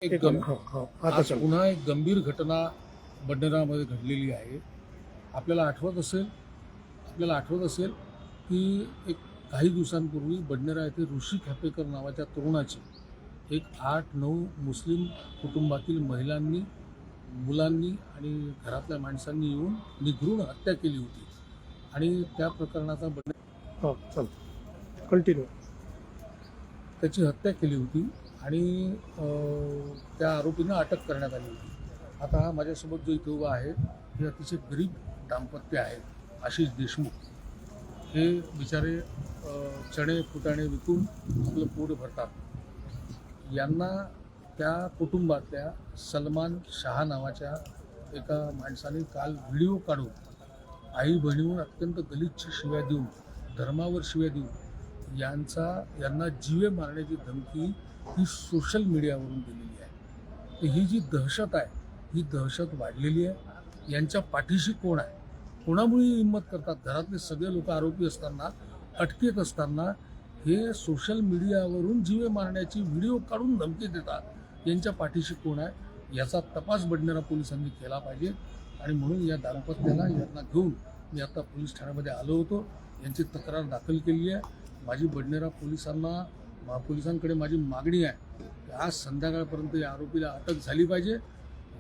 आज पुन्हा एक गंभीर घटना बडनेरामध्ये घडलेली आहे. आपल्याला आठवत असेल की एक काही दिवसांपूर्वी बडनेरा येथे ऋषी खापेकर नावाच्या तरुणाची एक 8-9 मुस्लिम कुटुंबातील महिलांनी, मुलांनी आणि घरातल्या माणसांनी येऊन निघरून हत्या केली होती आणि त्या प्रकरणाचा कंटिन्यू त्याची हत्या केली होती आणि त्या आरोपींना अटक करण्यात आली होती. आता हा माझ्यासोबत जो इथे उभा आहे हे अतिशय गरीब दाम्पत्य आहे. आशिष देशमुख हे बिचारे चणे फुटाणे विकून आपलं पोट भरतात. यांना त्या कुटुंबातल्या सलमान शाह नावाच्या एका माणसाने काल व्हिडिओ काढून आई बहिणीवर अत्यंत गलिच्छ शिव्या देऊन, धर्मावर शिव्या देऊन यांना जीवे मारण्याची धमकी ही सोशल मीडियावरून दिलेली आहे. तर ही जी दहशत आहे, ही दहशत वाढलेली आहे. यांच्या पाठीशी कोण आहे, कोणामुळे हिंमत करतात? घरातले सगळे लोक आरोपी असताना, अटकेत असताना हे सोशल मीडियावरून जीवे मारण्याची व्हिडिओ काढून धमकी देतात. यांच्या पाठीशी कोण आहे याचा तपास बडनेरा पोलिसांनी केला पाहिजे. आणि म्हणून या दाम्पत्याला यांना घेऊन मी आता पोलीस ठाण्यामध्ये आलो होतो. यांची तक्रार दाखल केली आहे. माझी बडनेरा पोलिसांकडे माझी मागणी आहे की आज संध्याकाळपर्यंत या आरोपीला अटक झाली पाहिजे,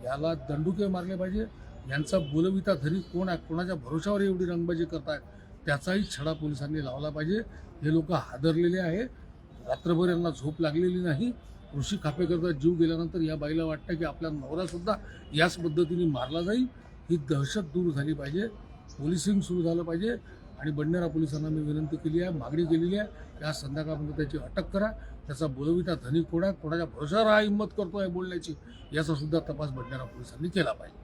याला दंडुके मारले पाहिजे. यांचा बोलविता धरी कोण आहे, कोणाच्या भरोशावर एवढी रंगबाजी करतायत त्याचाही छडा पोलिसांनी लावला पाहिजे. हे लोक हादरलेले आहे. रात्रभर यांना झोप लागलेली नाही. ऋषी खापेकरचा जीव गेल्यानंतर या बाईला वाटतं की आपला नवरासुद्धा याच पद्धतीने मारला जाईल. ही दहशत दूर झाली पाहिजे, पोलिसिंग सुरू झालं पाहिजे. आणि बडनेरा पोलिसांना मी विनंती केली आहे, मागणी केलेली आहे की आज संध्याकाळपर्यंत त्याची अटक करा. त्याचा बोलविता धनी कोण आहे, कोणाच्या भरोशावर हा हिंमत करतो आहे बोलण्याची, याचा सुद्धा तपास बडनेरा पोलिसांनी केला पाहिजे.